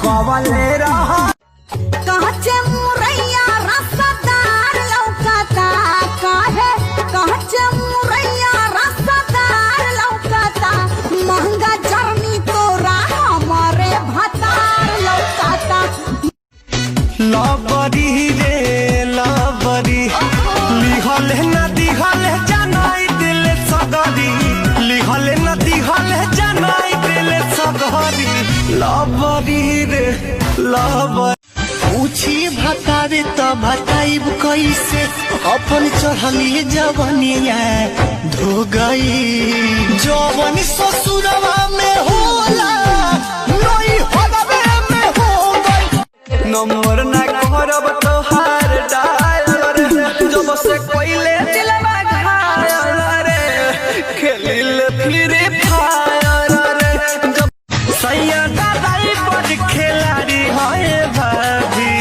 कवले रहा कहचे मुरैया रसदार लौकता काहे कहचे मुरैया रसदार लौकता महंगा जर्नी तोरा हमारे भतार लौकता। लबरी रे लबरी लिहल न दिहल जनाई दिल सगरी लिहल न दिहल जनाई दिल सगरी लबरी रे लबरी पूछी भतारे तो भताइब कैसे अपन चढ़ली जवनिया धो गई जवन ससुरवा में होला नई होलवे में हो गई नंबर ना करब तोहार डायल रे जब से कोइले दिलवा घायल रे खेलिल फिर फायर रे जब सैया दादाई बड़ खिलाड़ी है भाभी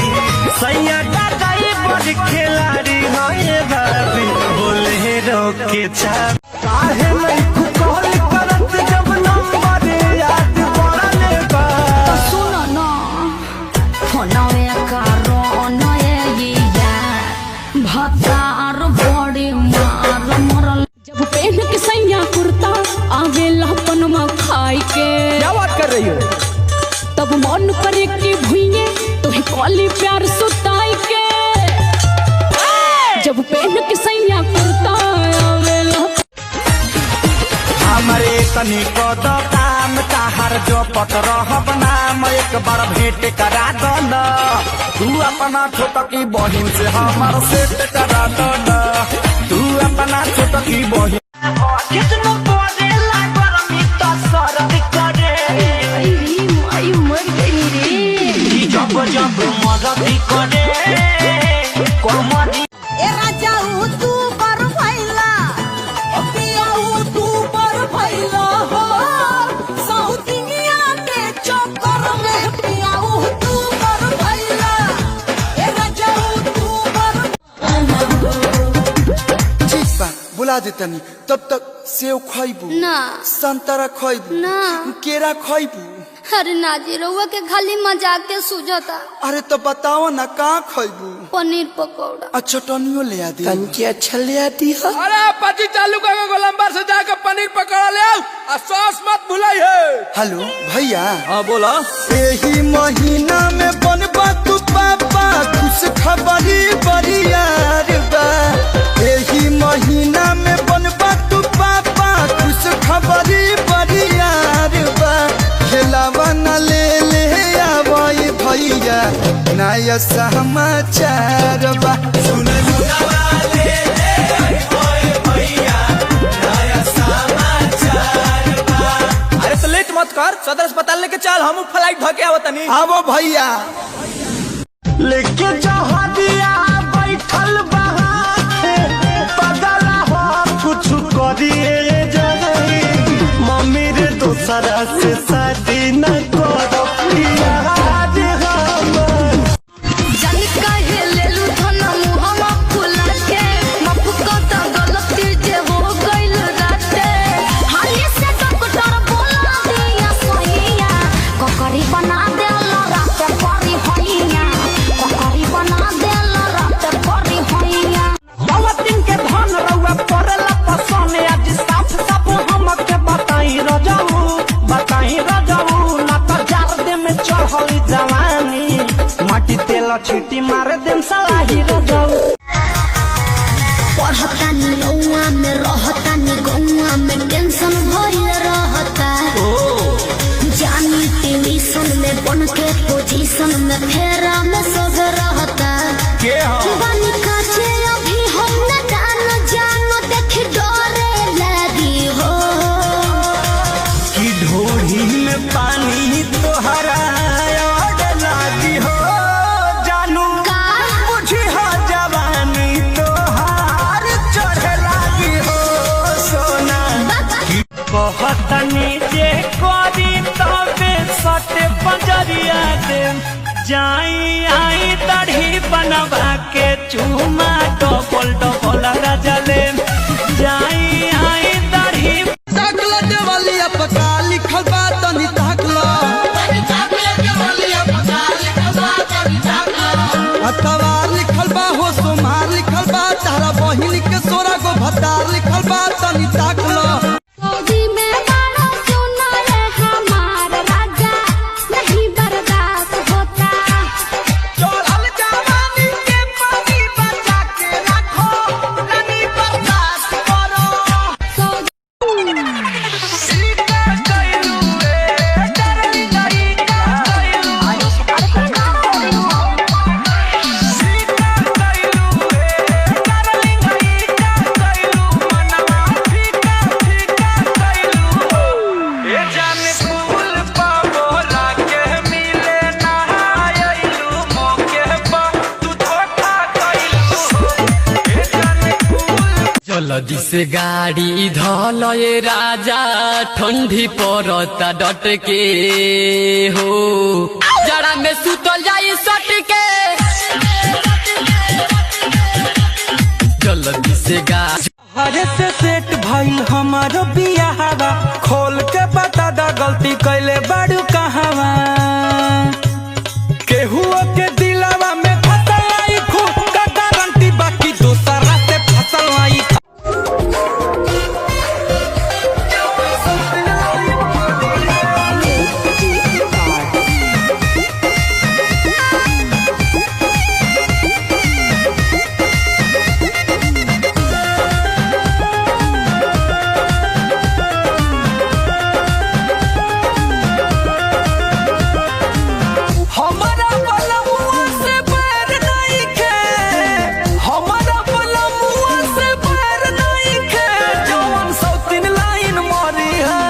सैया दादाई बड़ खिलाड़ी है भाभी बोले रोके छाप काहे नहीं कॉल करत जब नंबर याद पड़ले बा तो सुनो ना फोनवे करो नया भतार बड़ी मार मरल जब पहन के सैया कुर्ता आगे लपनमा खाई के क्या बात कर रही हो तब मन करे कि भुइये तोहे कॉली प्यार सुताई के जब पहन के सैया कुर्ता आवेला हमारे तनी को तो काम ताहर जो पत रहब नाम एक बार भेंट करा दो न तू अपना छोटकी बहिन से हमार सेट करा दो न तू अपना छोटकी बहिन कितना पड़ेला गरमी तो सरद करे आई मर गई रे जब जब मदद करे कोमरी ए राजा तू पर भइला ए पियाऊ तू पर भइला हो साउथिनिया के चक्कर में पियाऊ तू पर भइला ए राजा तू पर ठीक बा बुला देतनी तब तक सेव खइबू ना संतरा खइबू ना केरा खइबू अरे नाजी रउआ के खाली मजाक के सूझता। अरे तो बताओ ना का खइबू पनीर पकौड़ा अच्छा टनियो ले आ दी तनके अच्छा ले आ दी अरे पची चालू करके गोलंबर से जाकर पनीर पकौड़ा ले आओ और सॉस मत भुलाई है। हेलो भैया हाँ बोला यही महीना में बनबा तू पापा खुश खबरी बड़ी यार बा यही महीना में बनबा तू पापा खुश खबरी बड़ी यार बा खेलावा न ले ले आवई भैया नया समाचार बा सुन ले भैया नया समाचार बा। अरे तो लेट मत कर सदर अस्पताल लेके चल हम फ्लाइट धके आवत नहीं। आवो भैया लेके जहादिया बैठल बहाते पगला हो कुछ करिए जगही मम्मी रे दोसरा से शादी न करो आज हमर जन काहे लेलु धन मुहमा फुला के मफको त गलती जे हो गइल राते हाली से डॉक्टर बोला दिया सहिया कोकरी बना देला रात परी होइया कोकरी बना देला रात परी होइया बावतिन के धन रउआ पड़ला पसने आज साफ साफ हमके बताई रजाऊ ना तो जार दे में चढ़ली जवानी माटी तेल छीटी मार देम सलाही रजाऊ पढ़ता नी रउआ में रहता नी गौआ में टेंशन भइल रहता जानी ट्यूशन में बन के पोजीशन में फेरा में सब रहता के हो बनी काचे अभी हम न जानो देख डरे लगी हो कि ढोढ़ी में पानी तोहरा और लागी हो जानू का बुझी हो जवानी तोहार चढ़े लागी हो सोना कि बहुत नीचे कोरी तबे सटे पंजरिया दे जाई आई दाढ़ी बनवा के चूमा डबल डबल रजले जाई आई दाढ़ी ताकला देवालिया पका लिखल बा तनी ताकला मिलल बा तनी ताक लो। सऊदी में बड़ा सुना है हमारा राजा, नहीं बर्दाश्त होता। चढ़ल जवानी के पानी बचा के रखो, नहीं बर्दाश्त करो। जल्दी से गाड़ी धल ये राजा, ठंडी पड़ता डट के हो, जरा में सुतल जाई सट के। जल्दी से गाड़ी हरे से सेट भइल हमारो बियाहवा, खोल के बता दा गलती कैले बाड़ू कहवा। केहुओ के दिलवा में फसल आई खूब का गारंटी, बाकी दूसरा से फसल आई। हमारा बलमुआ से बैर नहीं खे, हमारा बलमुआ से बैर नहीं खे। जवन सौतीन लाइन मरी है,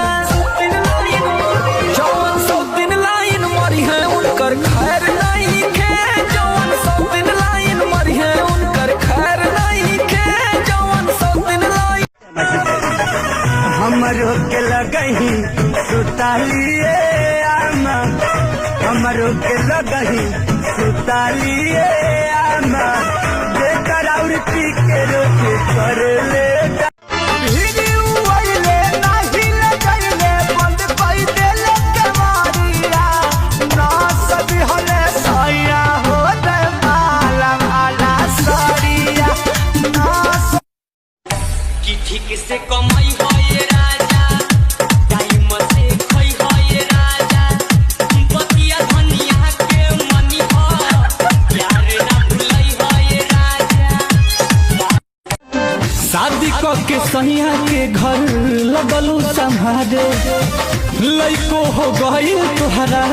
जवन सौतीन लाइन मरी है, उनकर खैर नहीं खे। जवन सौतीन लाइन मरी है, उनकर खैर नहीं खे। जवन सौतीन लाइन हमरो के लगही सुतालिए आमा, हमरो के लगही सुतालिए आमा, जेकर और पी के रोके कर ले। वीडियो आइले नाही लगैले, बंद कई देले केवाड़िया, ना सब हले सैया हो दे माला माला सरिया ना। की ठीक से कमाई हो ये राजा, टाइम से खई हो ये राजा, बतिया धनिया के मनी हो, यार ना भुलई हो ये राजा। शादी क के सैया के घर लगलू संभारे, लइको हो गई तुहरा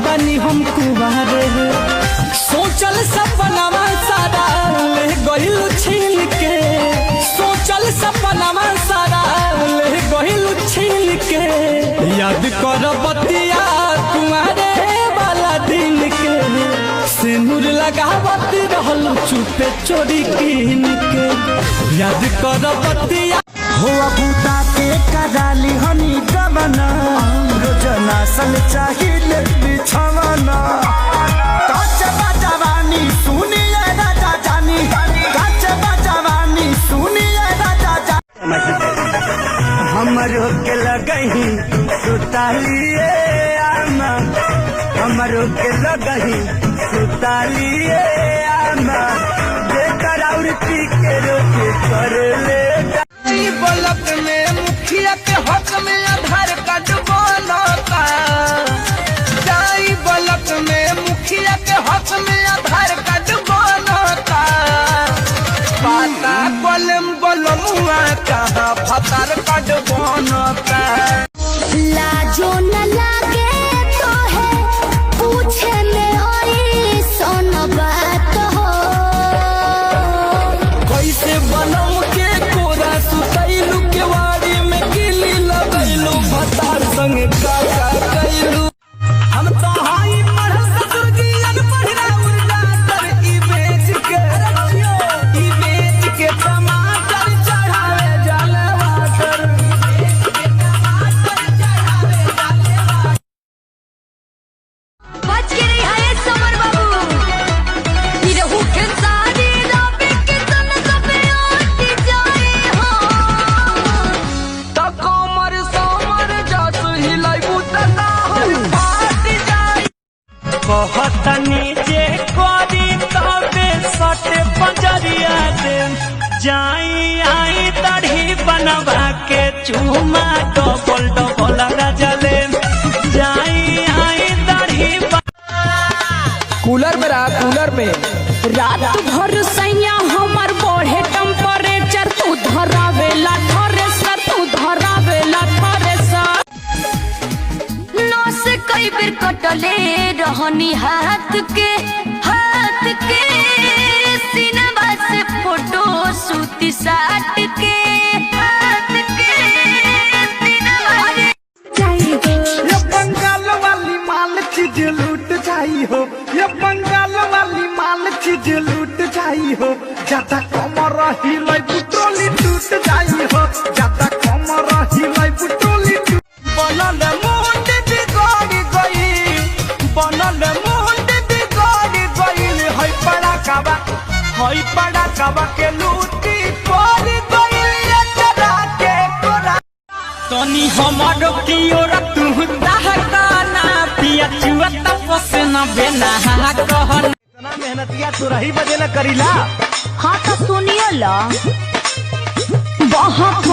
बनी हम कुवारे। सोचल सपनावा सारा ले गइल छीन के, सोचल सपनावा सारा ले गइल छीन के। याद कर बतिया तुम्हारे वाला दिन के, सिंदूर लगावत रहल चुपे चोरी कीन के। याद कर बतिया हो बूता के कराली हनी गवना, रोजना सल चाहिए बिछवना। काच बजवानी सुनिए राजा जानी, काच बजवानी सुनिए राजा जानी। हमरो के लगही सुतालिए आमा, हमरो के लगही सुतालिए आमा, जेकर और पी के रोके कर ले। बलक में मुखिया के हक में आधार कार्ड बनता, जाई बलक में मुखिया के हक में आधार कार्ड बनता। पाता कलम बलमुआ कहाँ फतार कार्ड बनता। लाजो न लागे तो है पूछे में होई सोन बात हो। कैसे बनम के कोरा सुतैलू, केवाड़ी में किली लगैलू, भतार संगे काका कैलू। हम तो हाई पढ़ल ससुर जी अनपढ़ उर्गा तर, ई बेच के टमाटर चढ़ावे जाले वाटर। बच के रही है समर बाबू, ये रहू के सारी राबे के तन सबे आटी जाए हो। तकोमर सोमर जस हिलाइबू तना हम फाट जाई। कहतनी जे करी तबे सटे पंजरिया दे, जाई आई तड़ी बन फोनवा के चुमा डबल डबल रजले जाई आई दाढ़ी कूलर में रहा, कूलर में। रात भर सैया हमर बढ़े टेम्परेचर, तू धरावेला थ्रेसर, तू धरावेला थ्रेसर। नौ से कई बेर कटले रहनी हाथ के सीनवा से फोटो सूती साट के हाथ के सीनवा ये बंगाल वाली माल चीज लूट जाई हो, ये बंगाल वाली माल चीज लूट जाई हो। ज्यादा कमर हिलाई बुटोली टूट जाई हो, ज्यादा कमर हिलाई बुटोली बनल मुंड बिगड़ गई, बनल मुंड बिगड़ गई। हई पड़ा काबा के लूटी पड़ गई चरा के कोरा। तनी हमारो की ओर तू दहकाना पिया चुआ तपस न बेना कहन। इतना मेहनतिया तू रही बजे न करीला। हाँ तो सुनियो ला बहुत